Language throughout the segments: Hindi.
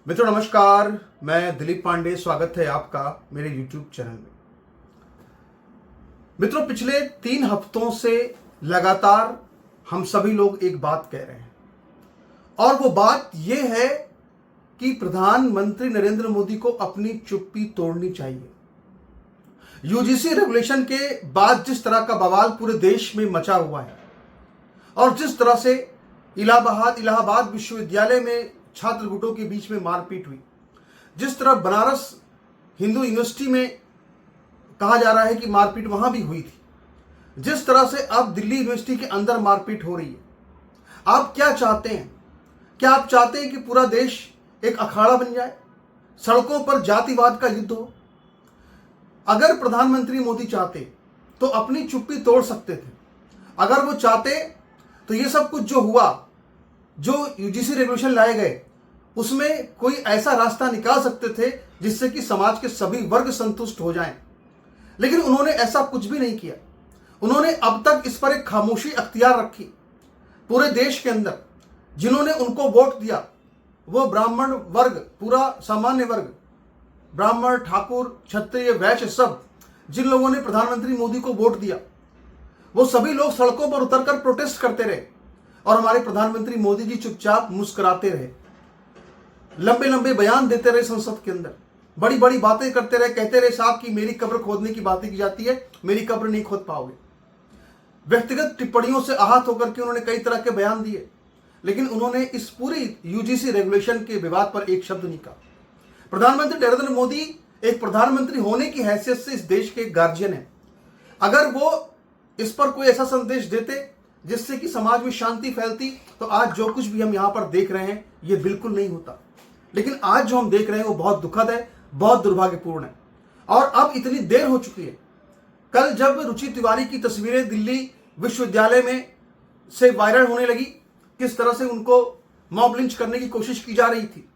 मित्रों नमस्कार, मैं दिलीप पांडे। स्वागत है आपका मेरे YouTube चैनल में। मित्रों, पिछले 3 हफ्तों से लगातार हम सभी लोग एक बात कह रहे हैं और वो बात ये है कि प्रधानमंत्री नरेंद्र मोदी को अपनी चुप्पी तोड़नी चाहिए। यूजीसी रेगुलेशन के बाद जिस तरह का बवाल पूरे देश में मचा हुआ है और जिस तरह से इलाहाबाद विश्वविद्यालय में छात्र गुटों के बीच में मारपीट हुई, जिस तरह बनारस हिंदू यूनिवर्सिटी में कहा जा रहा है कि मारपीट वहां भी हुई थी, जिस तरह से अब दिल्ली यूनिवर्सिटी के अंदर मारपीट हो रही है, आप क्या चाहते हैं? क्या आप चाहते हैं कि पूरा देश एक अखाड़ा बन जाए, सड़कों पर जातिवाद का युद्ध हो? अगर प्रधानमंत्री मोदी चाहते तो अपनी चुप्पी तोड़ सकते थे। अगर वो चाहते तो ये सब कुछ जो हुआ, जो यूजीसी रेगुलेशन लाए गए, उसमें कोई ऐसा रास्ता निकाल सकते थे जिससे कि समाज के सभी वर्ग संतुष्ट हो जाएं। लेकिन उन्होंने ऐसा कुछ भी नहीं किया। उन्होंने अब तक इस पर एक खामोशी अख्तियार रखी। पूरे देश के अंदर जिन्होंने उनको वोट दिया, वो ब्राह्मण वर्ग, पूरा सामान्य वर्ग, ब्राह्मण, ठाकुर, क्षत्रिय, वैश्य, सब जिन लोगों ने प्रधानमंत्री मोदी को वोट दिया, वो सभी लोग सड़कों पर उतरकर प्रोटेस्ट करते रहे और हमारे प्रधानमंत्री मोदी जी चुपचाप मुस्कुराते रहे, लंबे लंबे बयान देते रहे संसद के अंदर, बड़ी बड़ी बातें करते रहे, कहते रहे साहब कि मेरी कब्र खोदने की बातें की जाती है, मेरी कब्र नहीं खोद पाओगे। व्यक्तिगत टिप्पणियों से आहत होकर के उन्होंने कई तरह के बयान दिए, लेकिन उन्होंने इस पूरी यूजीसी रेगुलेशन के विवाद पर एक शब्द नहीं कहा। प्रधानमंत्री नरेंद्र मोदी एक प्रधानमंत्री होने की हैसियत से इस देश के गार्जियन है। अगर वो इस पर कोई ऐसा संदेश देते जिससे कि समाज में शांति फैलती, तो आज जो कुछ भी हम यहां पर देख रहे हैं ये बिल्कुल नहीं होता। लेकिन आज जो हम देख रहे हैं वो बहुत दुखद है, बहुत दुर्भाग्यपूर्ण है और अब इतनी देर हो चुकी है। कल जब रुचि तिवारी की तस्वीरें दिल्ली विश्वविद्यालय में से वायरल होने लगी, किस तरह से उनको मॉब लिंच करने की कोशिश की जा रही थी,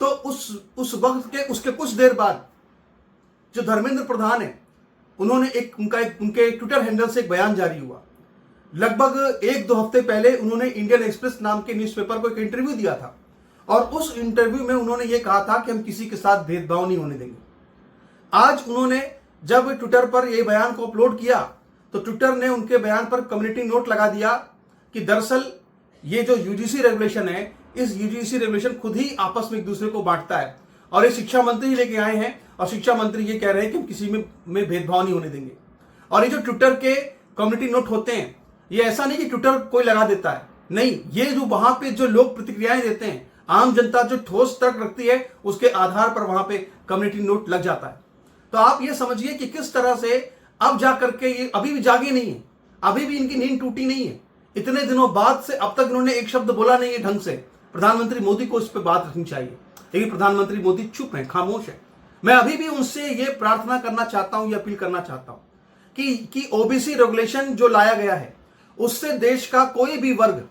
तो उस वक्त के उसके कुछ देर बाद जो धर्मेंद्र प्रधान है, उन्होंने उनके ट्विटर हैंडल से एक बयान जारी हुआ। लगभग 1-2 हफ्ते पहले उन्होंने इंडियन एक्सप्रेस नाम के न्यूज़पेपर को एक इंटरव्यू दिया था और उस इंटरव्यू में उन्होंने ये कहा था कि हम किसी के साथ भेदभाव नहीं होने देंगे। आज उन्होंने जब ट्विटर पर ये बयान को अपलोड किया तो ट्विटर ने उनके बयान पर कम्युनिटी नोट लगा दिया कि दरअसल ये जो यूजीसी रेगुलेशन है, इस यूजीसी रेगुलेशन खुद ही आपस में एक दूसरे को बांटता है और ये शिक्षा मंत्री लेके आए हैं और शिक्षा मंत्री ये कह रहे हैं कि हम किसी में भेदभाव नहीं होने देंगे। और ये जो ट्विटर के कम्युनिटी नोट होते हैं, ये ऐसा नहीं कि ट्विटर कोई लगा देता है, नहीं, ये जो वहां पे जो लोग प्रतिक्रियाएं देते हैं, आम जनता जो ठोस तर्क रखती है, उसके आधार पर वहां पे कम्युनिटी नोट लग जाता है। तो आप ये समझिए कि किस तरह से अब जाकर के ये अभी भी जागे नहीं है, अभी भी इनकी नींद टूटी नहीं है। इतने दिनों बाद से अब तक इन्होंने एक शब्द बोला नहीं है ढंग से। प्रधानमंत्री मोदी को इस पर बात रखनी चाहिए, लेकिन प्रधानमंत्री मोदी चुप है, खामोश है। मैं अभी भी उनसे ये प्रार्थना करना चाहता हूं, ये अपील करना चाहता हूं कि ओबीसी रेगुलेशन जो लाया गया है, उससे देश का कोई भी वर्ग,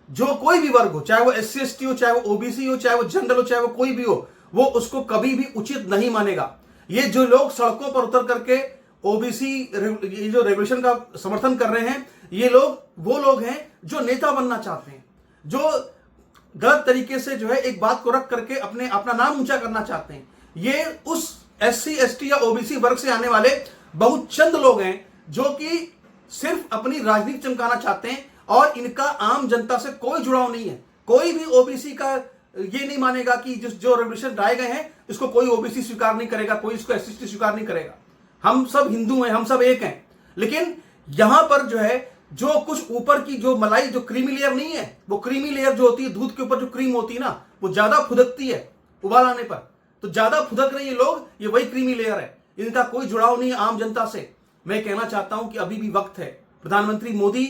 जो कोई भी वर्ग हो, चाहे वो SC ST हो, चाहे वो ओबीसी हो, चाहे वो जनरल हो, चाहे वो कोई भी हो, वो उसको कभी भी उचित नहीं मानेगा। ये जो लोग सड़कों पर उतर करके ओबीसी ये जो रेगुलेशन का समर्थन कर रहे हैं, ये लोग वो लोग हैं जो नेता बनना चाहते हैं, जो गलत तरीके से जो है एक बात को रख करके अपना नाम ऊंचा करना चाहते हैं। ये उस SC ST या ओबीसी वर्ग से आने वाले बहुत चंद लोग हैं जो कि सिर्फ अपनी राजनीति चमकाना चाहते हैं और इनका आम जनता से कोई जुड़ाव नहीं है। कोई भी ओबीसी का ये नहीं मानेगा कि जो रेगुलेशन लाए गए हैं इसको कोई ओबीसी स्वीकार नहीं करेगा, कोई इसको SC ST स्वीकार नहीं करेगा। हम सब हिंदू हैं, हम सब एक हैं। लेकिन यहां पर जो है, जो कुछ ऊपर की जो मलाई, जो क्रीमी लेयर नहीं है, वो क्रीमी लेयर जो होती है, दूध के ऊपर जो क्रीम होती है ना, वो ज्यादा फुदकती है उबाल आने पर, तो ज्यादा फुदक रहे ये लोग, ये वही क्रीमी लेयर है, इनका कोई जुड़ाव नहीं है आम जनता से। मैं कहना चाहता हूं कि अभी भी वक्त है। प्रधानमंत्री मोदी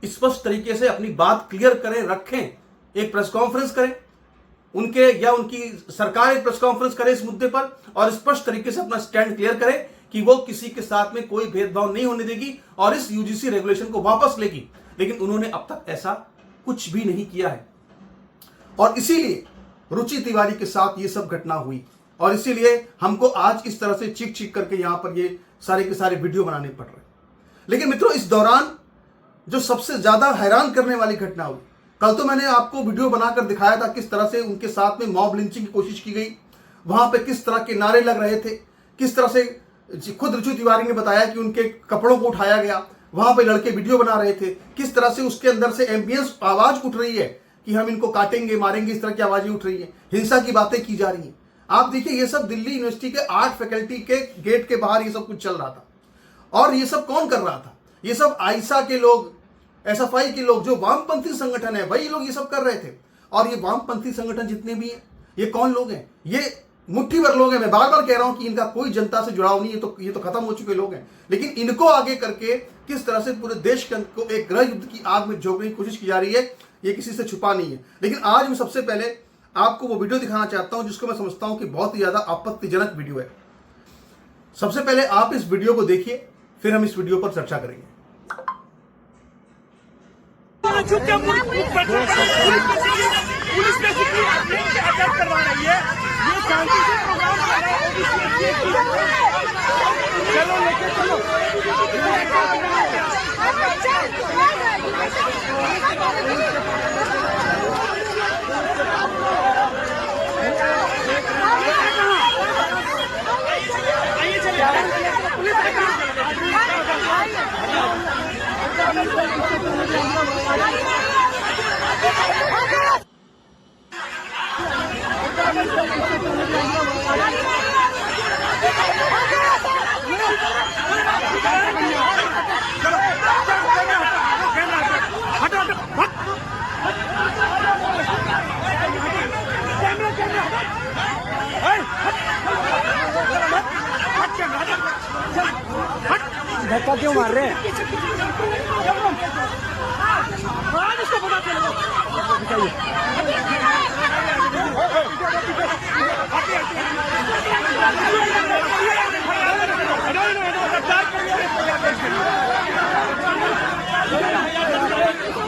स्पष्ट तरीके से अपनी बात क्लियर करें, रखें, एक प्रेस कॉन्फ्रेंस करें, उनके या उनकी सरकार एक प्रेस कॉन्फ्रेंस करे इस मुद्दे पर और स्पष्ट तरीके से अपना स्टैंड क्लियर करे कि वो किसी के साथ में कोई भेदभाव नहीं होने देगी और इस यूजीसी रेगुलेशन को वापस लेगी। लेकिन उन्होंने अब तक ऐसा कुछ भी नहीं किया है और इसीलिए रुचि तिवारी के साथ ये सब घटना हुई और इसीलिए हमको आज इस तरह से चीख चीख करके यहां पर ये सारे के सारे वीडियो बनाने पड़ रहे हैं। लेकिन मित्रों, इस दौरान जो सबसे ज्यादा हैरान करने वाली घटना हुई, कल तो मैंने आपको वीडियो बनाकर दिखाया था किस तरह से उनके साथ में मॉब लिंचिंग की कोशिश की गई, वहां पे किस तरह के नारे लग रहे थे, किस तरह से खुद ऋतु तिवारी ने बताया कि उनके कपड़ों को उठाया गया, वहां पे लड़के वीडियो बना रहे थे, किस तरह से उसके अंदर से एम्बियंस आवाज उठ रही है कि हम इनको काटेंगे मारेंगे, इस तरह की आवाजें उठ रही है, हिंसा की बातें की जा रही है। आप देखिए ये सब दिल्ली यूनिवर्सिटी के आर्ट फैकल्टी के गेट के बाहर ये सब कुछ चल रहा था। और ये सब कौन कर रहा था? ये सब आईसा के लोग, एसएफआई के लोग, जो वामपंथी संगठन है, वही लोग ये सब कर रहे थे। और ये वामपंथी संगठन जितने भी हैं, ये कौन लोग हैं? ये मुट्ठी भर लोग हैं। मैं बार बार कह रहा हूं कि इनका कोई जनता से जुड़ाव नहीं है, तो ये तो खत्म हो चुके लोग हैं। लेकिन इनको आगे करके किस तरह से पूरे देश को एक गृह युद्ध की आग में झोंकने की कोशिश की जा रही है, ये किसी से छुपा नहीं है। लेकिन आज मैं सबसे पहले आपको वो वीडियो दिखाना चाहता हूं जिसको मैं समझता हूं कि बहुत ही ज्यादा आपत्तिजनक वीडियो है। सबसे पहले आप इस वीडियो को देखिए, फिर हम इस वीडियो पर चर्चा करेंगे। पुलिस बेसिकली अटैक करवा रही है, ये शांति से प्रोग्राम कर रहा है। चलो लेके चलो, आइए चलिए पुलिस धक्का क्यों मार रहे हैं? इसको पता चलेगा।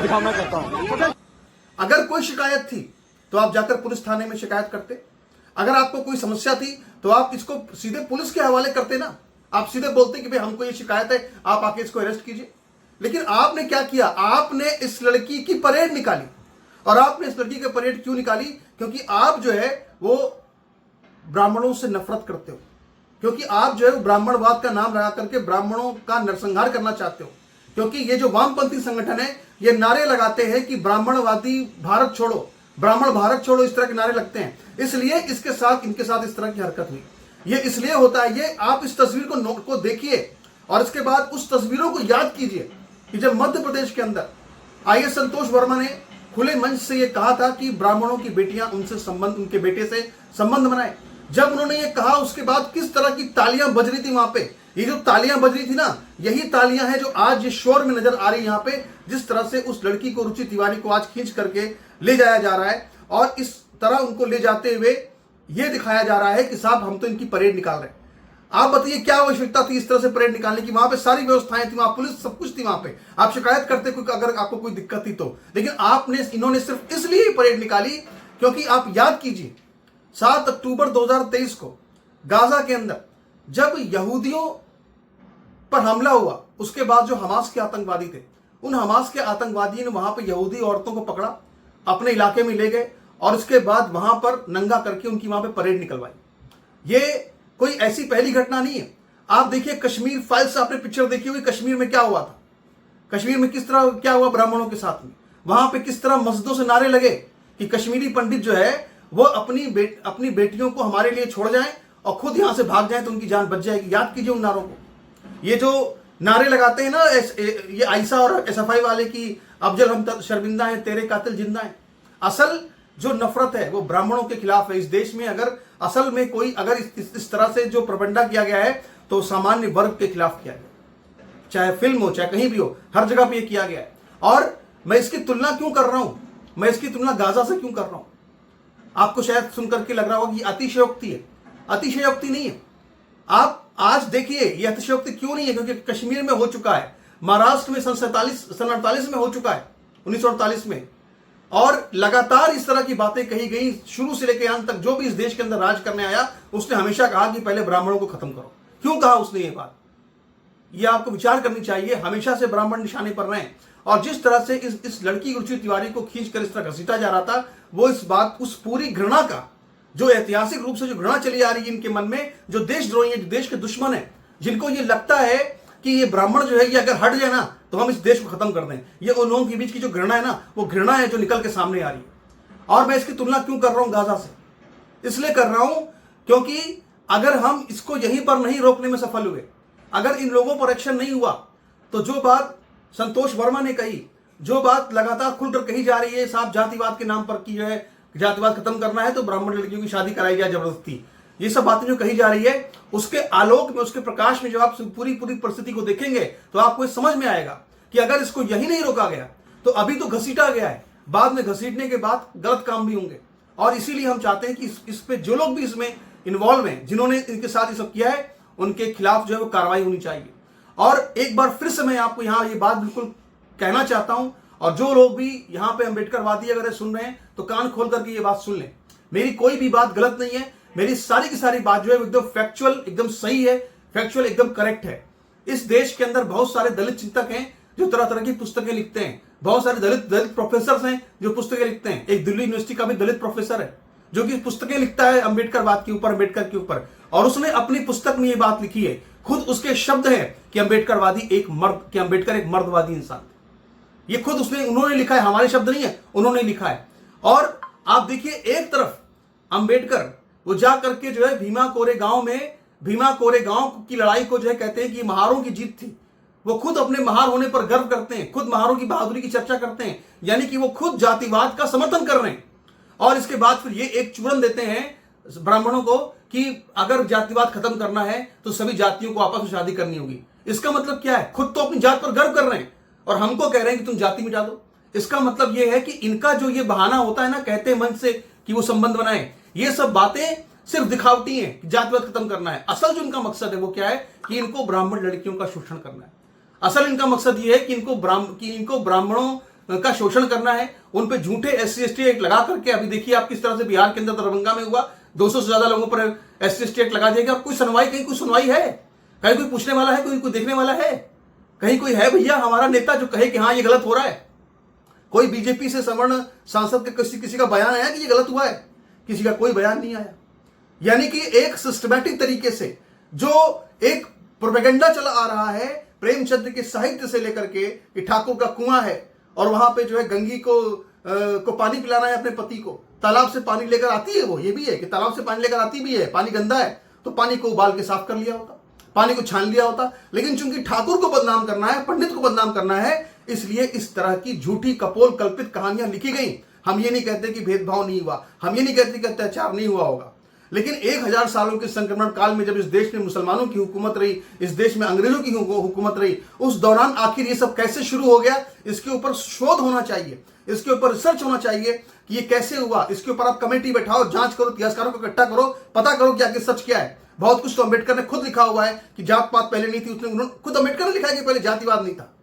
दिखाना चाहता हूं। अगर कोई शिकायत थी तो आप जाकर पुलिस थाने में शिकायत करते। अगर आपको कोई समस्या थी तो आप इसको सीधे पुलिस के हवाले करते ना। आप सीधे बोलते कि भाई हमको ये शिकायत है, आप आके इसको अरेस्ट कीजिए। लेकिन आपने क्या किया? आपने इस लड़की की परेड निकाली। और आपने इस लड़की की परेड क्यों निकाली? क्योंकि आप जो है वो ब्राह्मणों से नफरत करते हो, क्योंकि आप जो है ब्राह्मणवाद का नाम लगा करके ब्राह्मणों का नरसंहार करना चाहते हो। क्योंकि ये जो वामपंथी संगठन है ये नारे लगाते हैं कि ब्राह्मणवादी भारत छोड़ो, ब्राह्मण भारत छोड़ो, इस तरह के नारे लगते हैं। इसलिए इनके साथ इस तरह की हरकत हुई। ये इसलिए होता है, ये आप इस तस्वीर को देखिए और इसके बाद उस तस्वीरों को याद कीजिए कि जब मध्य प्रदेश के अंदर आईएएस संतोष वर्मा ने खुले मंच से ये कहा था कि ब्राह्मणों की बेटियां उनके बेटे से संबंध बनाए। जब उन्होंने ये कहा उसके बाद किस तरह की तालियां बज रही थी वहां पे। ये जो तालियां बज रही थी ना, यही तालियां हैं जो आज ये शोर में नजर आ रही है यहाँ पे। जिस तरह से उस लड़की को, रुचि तिवारी को आज खींच करके ले जाया जा रहा है और इस तरह उनको ले जाते हुए ये दिखाया जा रहा है कि साहब हम तो इनकी परेड निकाल रहे हैं। आप बताइए क्या आवश्यकता थी इस तरह से परेड निकालने की? वहां पे सारी व्यवस्थाएं थी, वहां पुलिस सब कुछ थी, वहां पे आप शिकायत करते कोई अगर आपको कोई दिक्कत थी तो। लेकिन इन्होंने सिर्फ इसलिए परेड निकाली क्योंकि आप याद कीजिए 7 अक्टूबर 2023 को गाजा के अंदर जब यहूदियों पर हमला हुआ, उसके बाद जो हमास के आतंकवादी थे, उन हमास के आतंकवादियों ने वहां पर यहूदी औरतों को पकड़ा, अपने इलाके में ले गए और उसके बाद वहां पर नंगा करके उनकी वहां पे परेड निकलवाई। ये कोई ऐसी पहली घटना नहीं है। आप देखिए कश्मीर फाइल्स, आपने पिक्चर देखी हुई, कश्मीर में क्या हुआ था, कश्मीर में किस तरह क्या हुआ ब्राह्मणों के साथ में। वहां पे किस तरह मस्जिदों से नारे लगे कि कश्मीरी पंडित जो है वो अपनी बेटियों को हमारे लिए छोड़ जाएं और खुद यहां से भाग जाएं तो उनकी जान बच जाएगी। याद कीजिए उन नारों को। ये जो नारे लगाते हैं ना ये आईसा और एसएफआई वाले की अफजल हम शर्मिंदा है, तेरे कातिल जिंदा है। असल जो नफरत है वो ब्राह्मणों के खिलाफ है। इस देश में अगर असल में कोई अगर इस तरह से जो प्रबंधा किया गया है तो सामान्य वर्ग के खिलाफ किया गया, चाहे फिल्म हो चाहे कहीं भी हो, हर जगह पे ये किया गया है। और मैं इसकी तुलना क्यों कर रहा हूं, मैं इसकी तुलना गाजा से क्यों कर रहा हूं? आपको शायद सुनकर के लग रहा होगा कि अतिशयोक्ति है। अतिशयोक्ति नहीं है। आप आज देखिए ये अतिशयोक्ति क्यों नहीं है, क्योंकि कश्मीर में हो चुका है, महाराष्ट्र में सन 48 में हो चुका है, 1948 में। और लगातार इस तरह की बातें कही गई शुरू से लेकर अंत तक। जो भी इस देश के अंदर राज करने आया उसने हमेशा कहा कि पहले ब्राह्मणों को खत्म करो। क्यों कहा उसने ये बात? ये आपको विचार करनी चाहिए। हमेशा से ब्राह्मण निशाने पर रहे हैं और जिस तरह से इस लड़की रुचि तिवारी को खींचकर इस तरह घसीटा जा रहा था, वो इस बात, उस पूरी घृणा का, जो ऐतिहासिक रूप से जो घृणा चली आ रही है इनके मन में, जो देशद्रोही है, जो देश के दुश्मन है, जिनको ये लगता है कि ये ब्राह्मण जो है ये अगर हट जाए ना तो हम इस देश को खत्म कर दें, ये उन लोगों के बीच की जो घृणा है ना, वो घृणा है जो निकल के सामने आ रही है। और मैं इसकी तुलना क्यों कर रहा हूं गाजा से? इसलिए कर रहा हूं क्योंकि अगर हम इसको यहीं पर नहीं रोकने में सफल हुए, अगर इन लोगों पर एक्शन नहीं हुआ, तो जो बात संतोष वर्मा ने कही, जो बात लगातार खुलकर कही जा रही है, साफ जातिवाद के नाम पर की है, जातिवाद खत्म करना है तो ब्राह्मण लड़कियों की शादी कराई जाए जबरदस्ती, ये सब बातें जो कही जा रही है, उसके आलोक में, उसके प्रकाश में जब आप पूरी परिस्थिति को देखेंगे तो आपको ये समझ में आएगा कि अगर इसको यही नहीं रोका गया तो अभी तो घसीटा गया है, बाद में घसीटने के बाद गलत काम भी होंगे। और इसीलिए हम चाहते हैं कि इस पे जो लोग भी इसमें इन्वॉल्व हैं, जिन्होंने इनके साथ ये सब किया है, उनके खिलाफ जो है वो कार्रवाई होनी चाहिए। और एक बार फिर से मैं आपको यहाँ ये बात बिल्कुल कहना चाहता हूं, और जो लोग भी यहाँ पे अम्बेडकरवादी अगर सुन रहे हैं तो कान खोल करके ये बात सुन लें, मेरी कोई भी बात गलत नहीं है, मेरी सारी की सारी बात जो है एकदम फैक्चुअल, एकदम सही है, फैक्चुअल एकदम करेक्ट है। इस देश के अंदर बहुत सारे दलित चिंतक हैं जो तरह तरह की पुस्तकें लिखते हैं, बहुत सारे दलित प्रोफेसर हैं जो पुस्तकें लिखते हैं। एक दिल्ली यूनिवर्सिटी का भी दलित प्रोफेसर है जो कि पुस्तकें लिखता है अम्बेडकरवाद के ऊपर, अम्बेडकर के ऊपर, और उसने अपनी पुस्तक में ये बात लिखी है, खुद उसके शब्द हैं कि अम्बेडकर एक मर्दवादी इंसान, ये खुद उन्होंने लिखा है, हमारे शब्द नहीं है, उन्होंने लिखा है। और आप देखिए, एक तरफ अम्बेडकर वो जा करके जो है भीमा कोरे गांव की लड़ाई को जो है कहते हैं कि महारों की जीत थी, वो खुद अपने महार होने पर गर्व करते हैं, खुद महारों की बहादुरी की चर्चा करते हैं, यानी कि वो खुद जातिवाद का समर्थन कर रहे हैं। और इसके बाद फिर ये एक चूरन देते हैं ब्राह्मणों को कि अगर जातिवाद खत्म करना है तो सभी जातियों को आपस में शादी करनी होगी। इसका मतलब क्या है? खुद तो अपनी जात पर गर्व कर रहे हैं और हमको कह रहे हैं कि तुम जाति मिटा दो। इसका मतलब यह है कि इनका जो ये बहाना होता है ना, कहते हैं मन से कि वो संबंध बनाए, ये सब बातें सिर्फ दिखावटी हैं कि जातिवाद खत्म करना है। असल जो इनका मकसद है वो क्या है कि इनको ब्राह्मण लड़कियों का शोषण करना है। असल इनका मकसद ये है कि इनको ब्राह्मणों का शोषण करना है, उन पे झूठे SC/ST एक्ट लगा करके, अभी देखिए आप किस तरह से बिहार के अंदर दरभंगा में हुआ, 200 से ज्यादा लोगों पर SC/ST एक्ट लगा दिया गया। कोई सुनवाई, कहीं कोई सुनवाई है? कहीं कोई पूछने वाला है? कोई देखने वाला है? कहीं कोई है भैया हमारा नेता जो कहे कि हाँ ये गलत हो रहा है? कोई बीजेपी से सवर्ण सांसद के किसी का बयान आया कि ये गलत हुआ है? किसी का कोई बयान नहीं आया। यानी कि एक सिस्टमैटिक तरीके से जो एक प्रोपेगेंडा चला आ रहा है प्रेमचंद्र के साहित्य से लेकर के कि ठाकुर का कुआं है और वहां पे जो है गंगी को पानी पिलाना है अपने पति को, तालाब से पानी लेकर आती है, वो ये भी है कि तालाब से पानी लेकर आती भी है, पानी गंदा है तो पानी को उबाल के साफ कर लिया होता, पानी को छान लिया होता। लेकिन चूंकि ठाकुर को बदनाम करना है, पंडित को बदनाम करना है, इसलिए इस तरह की झूठी कपोल कल्पित कहानियां लिखी गई। हम ये नहीं कहते कि भेदभाव नहीं हुआ, हम ये नहीं कहते कि अत्याचार नहीं हुआ होगा, लेकिन 1000 सालों के संक्रमण काल में जब इस देश में मुसलमानों की हुकूमत रही, इस देश में अंग्रेजों की हुकूमत रही, उस दौरान आखिर ये सब कैसे शुरू हो गया, इसके ऊपर शोध होना चाहिए, इसके ऊपर रिसर्च होना चाहिए कि ये कैसे हुआ। इसके ऊपर आप कमेटी बैठाओ, जांच करो, इतिहासकारों को इकट्ठा करो, पता करो कि आखिर सच क्या है। बहुत कुछ तो अम्बेडकर ने खुद लिखा हुआ है कि जात पात पहले नहीं थी, उन्होंने खुद अम्बेडकर ने लिखा है कि पहले जातिवाद नहीं था,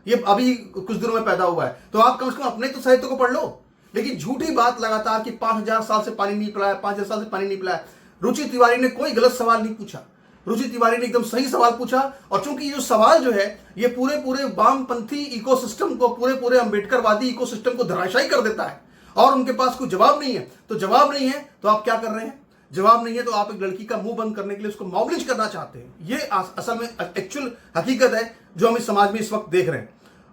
ये अभी कुछ दिनों में पैदा हुआ है। तो आप कम से कम अपने तो साहित्य को पढ़ लो। लेकिन झूठी बात लगातार कि 5000 साल से पानी नहीं पिलाया, 5000 साल से पानी नहीं पिलाया। रुचि तिवारी ने कोई गलत सवाल नहीं पूछा, रुचि तिवारी ने एकदम सही सवाल पूछा। और चूंकि ये जो सवाल जो है ये पूरे वामपंथी इकोसिस्टम को, पूरे अम्बेडकरवादी इकोसिस्टम को धराशायी कर देता है और उनके पास कोई जवाब नहीं है। तो जवाब नहीं है तो आप क्या कर रहे हैं? जवाब नहीं है तो आप एक लड़की का मुंह बंद करने के लिए उसको मॉबलिश करना चाहते हैं। ये असल में एक्चुअल हकीकत है जो हम इस समाज में इस वक्त देख रहे हैं।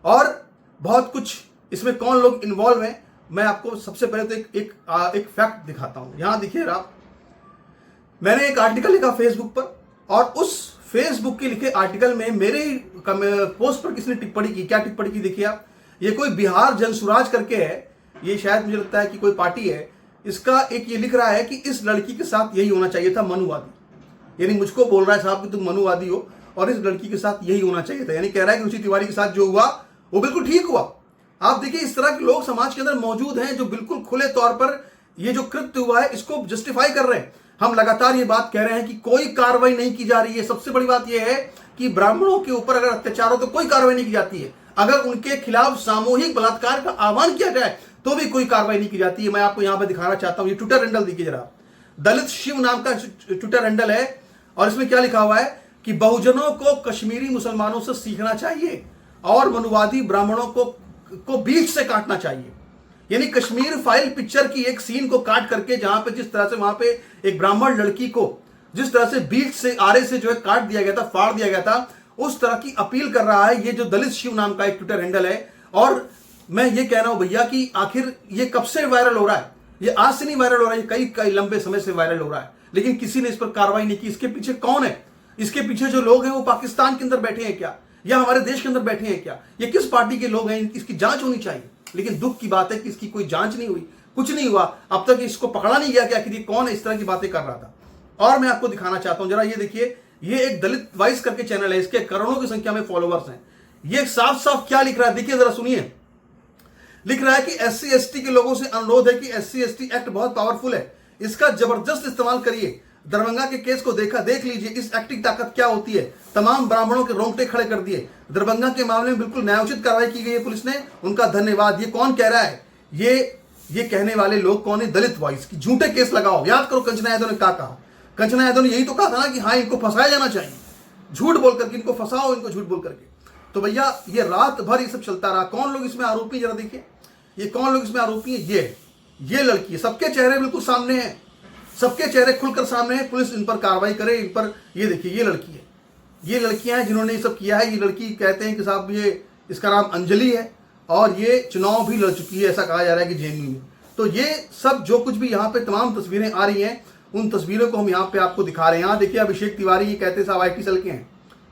और बहुत कुछ इसमें कौन लोग इन्वॉल्व हैं, मैं आपको सबसे पहले तो एक फैक्ट दिखाता हूं। यहां देखिए आप, मैंने एक आर्टिकल लिखा फेसबुक पर और उस फेसबुक के लिखे आर्टिकल में मेरे पोस्ट पर किसने टिप्पणी की, क्या टिप्पणी की देखिए आप। ये कोई बिहार जनसुराज करके है, ये शायद मुझे लगता है कि कोई पार्टी है, इसका एक ये लिख रहा है कि इस लड़की के साथ यही होना चाहिए था, मनुवादी। यानी मुझको बोल रहा है साहब कि तुम मनुवादी हो और इस लड़की के साथ यही होना चाहिए था। यानी कह रहा है कि रुचि तिवारी के साथ जो हुआ वो बिल्कुल ठीक हुआ। आप देखिए इस तरह के लोग समाज के अंदर मौजूद हैं जो बिल्कुल खुले तौर पर ये जो कृत्य हुआ है इसको जस्टिफाई कर रहे हैं। हम लगातार ये बात कह रहे हैं कि कोई कार्रवाई नहीं की जा रही है। सबसे बड़ी बात यह है कि ब्राह्मणों के ऊपर अगर अत्याचार हो तो कोई कार्रवाई नहीं की जाती है। अगर उनके खिलाफ सामूहिक बलात्कार का आह्वान किया जाए तो भी कोई कार्रवाई नहीं की जाती है। मैं आपको यहां पर दिखाना चाहता हूं, ये ट्विटर हैंडल देखिए जरा, दलित शिव नाम का ट्विटर हैंडल है और इसमें क्या लिखा हुआ है कि बहुजनों को कश्मीरी मुसलमानों से सीखना चाहिए। और मनुवादी ब्राह्मणों को बीच से काटना चाहिए। यानी कश्मीर फाइल पिक्चर की एक सीन को काट करके, जहां पे जिस तरह से वहां पे एक ब्राह्मण लड़की को जिस तरह से बीच से आरे से जो है काट दिया गया था, फाड़ दिया गया था, उस तरह की अपील कर रहा है ये जो दलित शिव नाम का एक ट्विटर हैंडल है। और मैं ये कह रहा हूं भैया कि आखिर ये कब से वायरल हो रहा है? ये आज से नहीं वायरल हो रहा है, ये कई लंबे समय से वायरल हो रहा है, लेकिन किसी ने इस पर कार्रवाई नहीं की। इसके पीछे कौन है? इसके पीछे जो लोग हैं वो पाकिस्तान के अंदर बैठे हैं क्या, या हमारे देश के अंदर बैठे हैं क्या? ये किस पार्टी के लोग हैं? इसकी जांच होनी चाहिए। लेकिन दुख की बात है कि इसकी कोई जांच नहीं हुई, कुछ नहीं हुआ, अब तक इसको पकड़ा नहीं गया कि आखिर ये कौन है इस तरह की बातें कर रहा था। और मैं आपको दिखाना चाहता हूं, जरा ये देखिए, ये एक दलित वॉइस करके चैनल है, इसके करोड़ों की संख्या में फॉलोअर्स हैं। ये साफ साफ क्या लिख रहा है, देखिए जरा सुनिए। लिख रहा है कि SC ST के लोगों से अनुरोध है कि SC ST एक्ट बहुत पावरफुल है, इसका जबरदस्त इस्तेमाल करिए। दरभंगा के केस को देख लीजिए, इस एक्ट की ताकत क्या होती है। तमाम ब्राह्मणों के रोंगटे खड़े कर दिए। दरभंगा के मामले में बिल्कुल न्यायोचित कार्रवाई की गई है पुलिस ने, उनका धन्यवाद। ये कौन कह रहा है? ये कहने वाले लोग कौन है? दलित वॉइस की झूठे केस लगाओ। याद करो कंचना यादव ने क्या कहा। कंचना यादव ने यही तो कहा था ना कि हाँ इनको फंसाया जाना चाहिए, झूठ बोल करके इनको फंसाओ, इनको झूठ बोल करके। तो भैया ये रात भर ये सब चलता रहा। कौन लोग इसमें आरोपी, जरा देखिए ये कौन लोग इसमें आरोपी है। ये लड़की है, सबके चेहरे बिल्कुल सामने हैं, सबके चेहरे खुलकर सामने हैं। पुलिस इन पर कार्रवाई करे, इन पर। ये देखिए ये लड़की है, ये लड़कियां हैं जिन्होंने ये सब किया है। ये लड़की कहते हैं कि साहब ये इसका नाम अंजलि है और ये चुनाव भी लड़ चुकी है, ऐसा कहा जा रहा है कि JNU में। तो ये सब जो कुछ भी यहाँ पे तमाम तस्वीरें आ रही हैं, उन तस्वीरों को हम यहाँ पे आपको दिखा रहे हैं। यहाँ देखिए अभिषेक तिवारी, ये कहते हैं साहब IT सेल के हैं,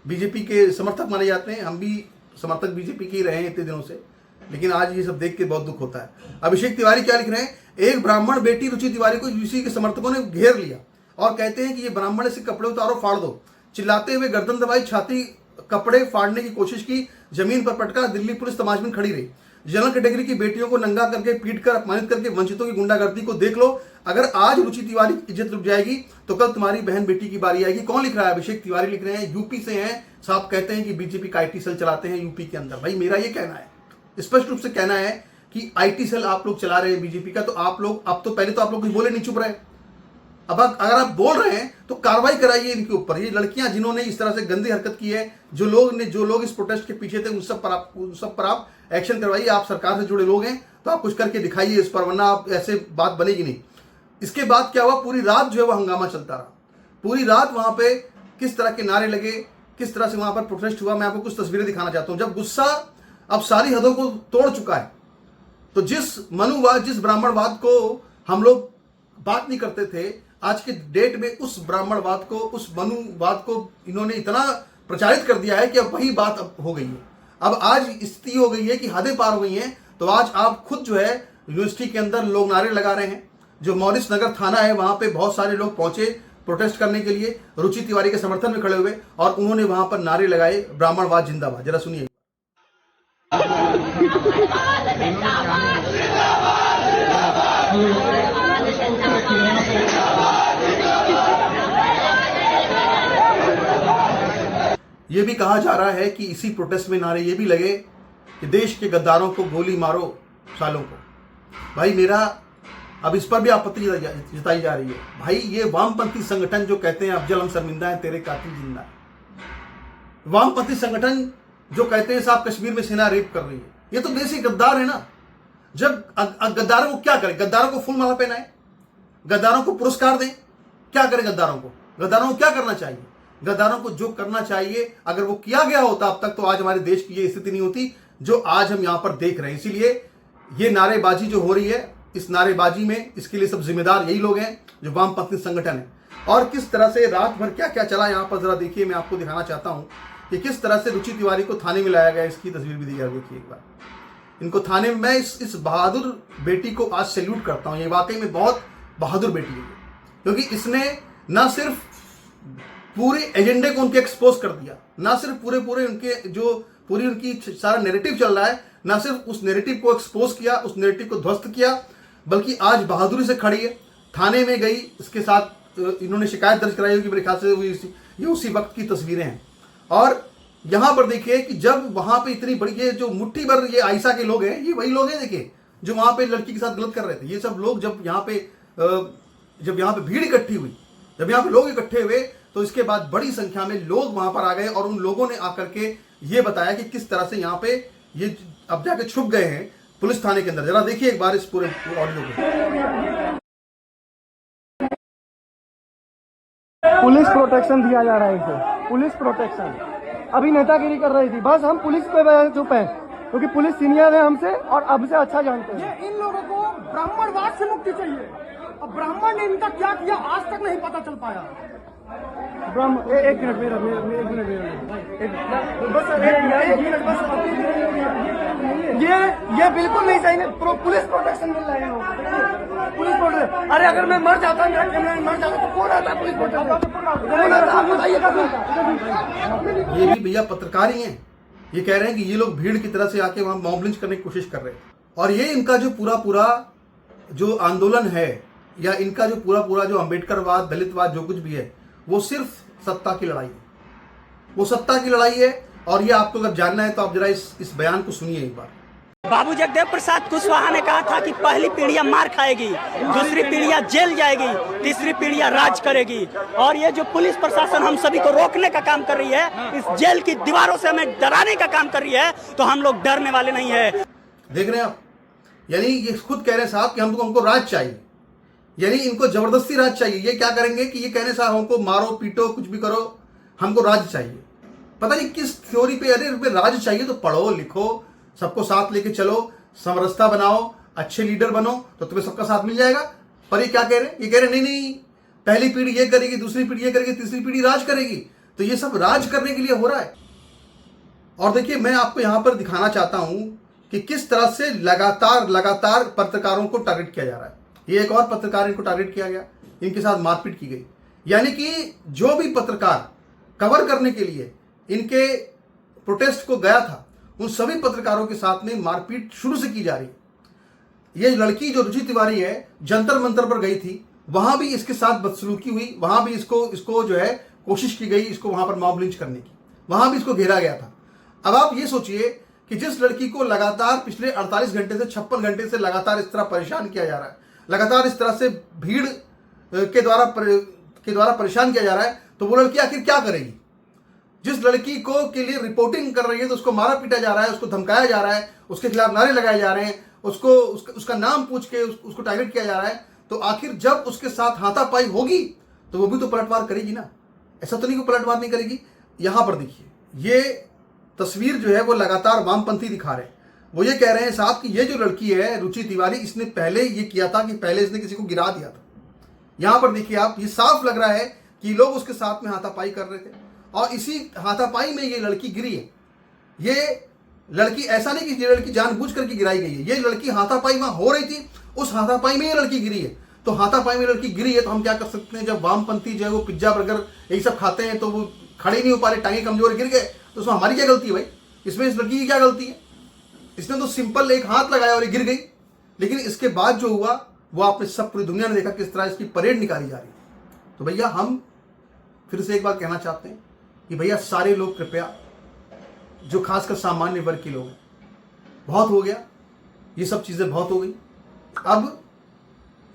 बीजेपी के समर्थक माने जाते हैं। हम भी समर्थक बीजेपी के ही रहे हैं इतने दिनों से, लेकिन आज ये सब देख के बहुत दुख होता है। अभिषेक तिवारी क्या लिख रहे हैं? एक ब्राह्मण बेटी रुचि तिवारी को UC के समर्थकों ने घेर लिया और कहते हैं कि ये ब्राह्मण से कपड़े उतारो, फाड़ दो। चिल्लाते हुए गर्दन दबाई, छाती कपड़े फाड़ने की कोशिश की, जमीन पर पटका। दिल्ली पुलिस तमाशबीन खड़ी रही। जनरल कैटेगरी की बेटियों को नंगा करके, पीट कर, अपमानित करके वंचितों की गुंडागर्दी को देख लो। अगर आज रुचि तिवारी की इज्जत रुक जाएगी तो कल तुम्हारी बहन बेटी की बारी आएगी। कौन लिख रहा है? अभिषेक तिवारी लिख रहे हैं, UP से हैं साहब। कहते हैं कि बीजेपी का IT सेल चलाते हैं UP के अंदर। भाई मेरा ये कहना है, स्पष्ट रूप से कहना है कि IT सेल आप लोग चला रहे हैं बीजेपी का, तो आप लोग अब तो पहले तो आप लोग कुछ बोले नहीं, चुप रहे। अब अगर आप बोल रहे हैं तो कार्रवाई कराइए इनके ऊपर। ये लड़कियां जिन्होंने इस तरह से गंदी हरकत की है, जो लोग इस प्रोटेस्ट के पीछे थे, उन सब पर आप एक्शन करवाइए। आप सरकार से जुड़े लोग हैं तो आप कुछ करके दिखाइए इस पर, वरना आप ऐसे बात बनेगी नहीं। इसके बाद क्या हुआ? पूरी रात जो है वो हंगामा चलता रहा। पूरी रात वहां पे किस तरह के नारे लगे, किस तरह से वहां पर प्रोटेस्ट हुआ, मैं आपको कुछ तस्वीरें दिखाना चाहता हूं। जब गुस्सा अब सारी हदों को तोड़ चुका है, तो जिस मनुवाद, जिस ब्राह्मणवाद को हम लोग बात नहीं करते थे, आज के डेट में उस ब्राह्मणवाद को, उस मनुवाद को इन्होंने इतना प्रचारित कर दिया है कि अब वही बात अब हो गई है। अब आज स्थिति हो गई है कि हदें पार हो गई हैं। तो आज आप खुद जो है यूनिवर्सिटी के अंदर लोग नारे लगा रहे हैं। जो मॉरिस नगर थाना है वहां पे बहुत सारे लोग पहुंचे प्रोटेस्ट करने के लिए, रुचि तिवारी के समर्थन में खड़े हुए और उन्होंने वहां पर नारे लगाए, ब्राह्मणवाद जिंदाबाद। जरा सुनिए। ये भी कहा जा रहा है कि इसी प्रोटेस्ट में नारे ये भी लगे कि देश के गद्दारों को गोली मारो, सालों को। भाई मेरा अब इस पर भी आपत्ति जताई जा रही है। भाई ये वामपंथी संगठन जो कहते हैं अफजल हम शर्मिंदा है, तेरे कातिल जिंदा है। वामपंथी संगठन जो कहते हैं साहब कश्मीर में सेना रेप कर रही है, ये तो देसी गद्दार है ना। जब गद्दारों को क्या करें? गद्दारों को फूल माला पहनाए, गद्दारों को पुरस्कार दें, क्या करें गद्दारों को? गद्दारों को क्या करना चाहिए? गद्दारों को जो करना चाहिए अगर वो किया गया होता अब तक, तो आज हमारे देश की ये स्थिति नहीं होती जो आज हम यहां पर देख रहे हैं। इसीलिए ये नारेबाजी जो हो रही है, इस नारेबाजी में इसके लिए सब जिम्मेदार यही लोग हैं जो वामपंथी संगठन है। और किस तरह से रात भर क्या क्या चला यहां पर जरा देखिए। मैं आपको दिखाना चाहता हूं कि किस तरह से रुचि तिवारी को थाने में लाया गया। इसकी तस्वीर भी देखिए एक बार। इनको थाने में, मैं इस बहादुर बेटी को आज सैल्यूट करता हूं। ये वाकई में बहुत बहादुर बेटी है, क्योंकि इसने ना सिर्फ पूरे एजेंडे को उनके एक्सपोज कर दिया, ना सिर्फ पूरे उनके जो पूरी उनकी सारा नैरेटिव चल रहा है, ना सिर्फ उस नैरेटिव को एक्सपोज किया, उस नैरेटिव को ध्वस्त किया, बल्कि आज बहादुरी से खड़ी है। थाने में गई, इसके साथ इन्होंने शिकायत दर्ज कराई होगी मेरे ख्याल से। ये उसी वक्त की तस्वीरें हैं। और यहां पर देखिए कि जब वहां पे इतनी बड़ी, ये जो मुट्ठी भर ये आयशा के लोग हैं, ये वही लोग हैं देखिए जो वहां पे लड़की के साथ गलत कर रहे थे। ये सब लोग जब यहाँ पे भीड़ इकट्ठी हुई, जब यहाँ पे लोग इकट्ठे हुए, तो इसके बाद बड़ी संख्या में लोग वहां पर आ गए और उन लोगों ने आकर के ये बताया कि किस तरह से यहाँ पे ये अब जाके छुप गए हैं पुलिस थाने के अंदर। जरा देखिए एक बार इस पूरे ऑडियो को। पुलिस प्रोटेक्शन दिया जा रहा है इसे, पुलिस प्रोटेक्शन। अभी नेतागिरी कर रही थी, बस हम पुलिस पे चुप है क्योंकि पुलिस सीनियर है हमसे और अब से अच्छा जानते हैं। इन लोगों को ब्राह्मणवाद से मुक्ति चाहिए। अब ब्राह्मण ने इनका क्या किया आज तक नहीं पता चल पाया। एक मिनट ये बिल्कुल नहीं सही है। पुलिस प्रोटेक्शन मिल रहा है, पुलिस प्रोटेक्शन। अरे अगर मैं मर जाता तो कौन आता पुलिस प्रोटेक्शन? ये भी भैया पत्रकार ही हैं। ये कह रहे हैं कि ये लोग भीड़ की तरह से आके वहां मॉब लिंच करने की कोशिश कर रहे हैं और ये इनका जो पूरा जो आंदोलन है या इनका जो पूरा जो अम्बेडकरवाद, दलितवाद, जो कुछ भी है, वो सिर्फ सत्ता की लड़ाई है। वो सत्ता की लड़ाई है और ये आपको अगर जानना है तो आप जरा इस बयान को सुनिए एक बार। बाबू जगदेव प्रसाद कुशवाहा ने कहा था कि पहली पीढ़ियां मार खाएगी, दूसरी पीढ़ियां जेल जाएगी, तीसरी पीढ़ियां राज करेगी। और ये जो पुलिस प्रशासन हम सभी को रोकने का काम कर रही है, इस जेल की दीवारों से हमें डराने का काम कर रही है, तो हम लोग डरने वाले नहीं है। देख रहे हैं आप, यानी ये खुद कह रहे हैं साहब कि हमको राज चाहिए, यानी इनको जबरदस्ती राज चाहिए। ये क्या करेंगे कि ये कहने साहब हमको मारो पीटो कुछ भी करो, हमको राज चाहिए। पता नहीं किस थ्योरी पे, अरे राज चाहिए तो पढ़ो लिखो, सबको साथ लेके चलो, समरसता बनाओ, अच्छे लीडर बनो तो तुम्हें सबका साथ मिल जाएगा। पर ये क्या कह रहे हैं? ये कह रहे नहीं, पहली पीढ़ी ये करेगी, दूसरी पीढ़ी ये करेगी, तीसरी पीढ़ी राज करेगी। तो ये सब राज करने के लिए हो रहा है। और देखिए मैं आपको यहां पर दिखाना चाहता हूं कि किस तरह से लगातार पत्रकारों को टारगेट किया जा रहा है। ये एक और पत्रकार इनको टारगेट किया गया, इनके साथ मारपीट की गई। यानी कि जो भी पत्रकार कवर करने के लिए इनके प्रोटेस्ट को गया था, उन सभी पत्रकारों के साथ में मारपीट शुरू से की जा रही है। ये लड़की जो रुचि तिवारी है, जंतर मंतर पर गई थी, वहां भी इसके साथ बदसलूकी हुई, वहां भी इसको जो है कोशिश की गई इसको वहां पर मॉब लिंच करने की, वहां भी इसको घेरा गया था। अब आप ये सोचिए कि जिस लड़की को लगातार पिछले 48 घंटे से 56 घंटे से लगातार इस तरह परेशान किया जा रहा है, लगातार इस तरह से भीड़ के द्वारा परेशान किया जा रहा है, तो वो लड़की आखिर क्या करेगी? जिस लड़की को के लिए रिपोर्टिंग कर रही है तो उसको मारा पीटा जा रहा है, उसको धमकाया जा रहा है, उसके खिलाफ नारे लगाए जा रहे हैं, उसका नाम पूछ के उसको टारगेट किया जा रहा है, तो आखिर जब उसके साथ हाथापाई होगी तो वो भी तो पलटवार करेगी ना। ऐसा तो नहीं कि पलटवार नहीं करेगी। यहां पर देखिए, ये तस्वीर जो है वो लगातार वामपंथी दिखा रहे हैं। वो ये कह रहे हैं साहब कि ये जो लड़की है रुचि तिवारी, इसने पहले ये किया था कि पहले इसने किसी को गिरा दिया था। यहां पर देखिए आप, ये साफ लग रहा है कि लोग उसके साथ में हाथापाई कर रहे थे और इसी हाथापाई में ये लड़की गिरी है। ये लड़की ऐसा नहीं कि ये लड़की जानबूझ करके गिराई गई है, ये लड़की हाथापाई वहां हो रही थी, उस हाथापाई में ये लड़की गिरी है। तो हाथापाई में लड़की गिरी है तो हम क्या कर सकते हैं? जब वामपंथी जो है वो पिज्जा बर्गर यही सब खाते हैं तो वो खड़े नहीं हो पा रहे, टांगे कमजोर, गिर गए, तो उसमें हमारी क्या गलती है भाई? इसमें इस लड़की की क्या गलती है? इसने तो सिंपल एक हाथ लगाया और ये गिर गई। लेकिन इसके बाद जो हुआ वो आपने सब पूरी दुनिया ने देखा, किस तरह इसकी परेड निकाली जा रही है। तो भैया हम फिर से एक बात कहना चाहते हैं कि भैया सारे लोग कृपया, जो खासकर सामान्य वर्ग के लोग हैं, बहुत हो गया, ये सब चीजें बहुत हो गई। अब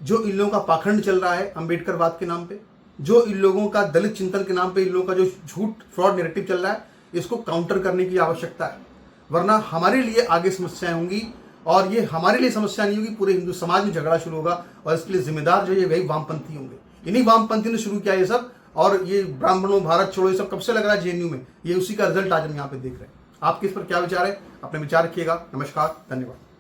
जो इन लोगों का पाखंड चल रहा है अंबेडकरवाद के नाम पे, जो इन लोगों का दलित चिंतन के नाम पे इन लोगों का जो झूठ फ्रॉड नैरेटिव चल रहा है, इसको काउंटर करने की आवश्यकता है। वरना हमारे लिए आगे समस्याएं होंगी और ये हमारे लिए समस्या नहीं होगी, पूरे हिंदू समाज में झगड़ा शुरू होगा और इसके लिए जिम्मेदार जो है वही वामपंथी होंगे। इन्हीं वामपंथी ने शुरू किया ये सब, और ये ब्राह्मणों भारत छोड़ो ये सब कब से लग रहा है जेएनयू में, ये उसी का रिजल्ट आज हम यहाँ पे देख रहे हैं। आपके इस पर क्या विचार है? अपने विचार रखिएगा। नमस्कार, धन्यवाद।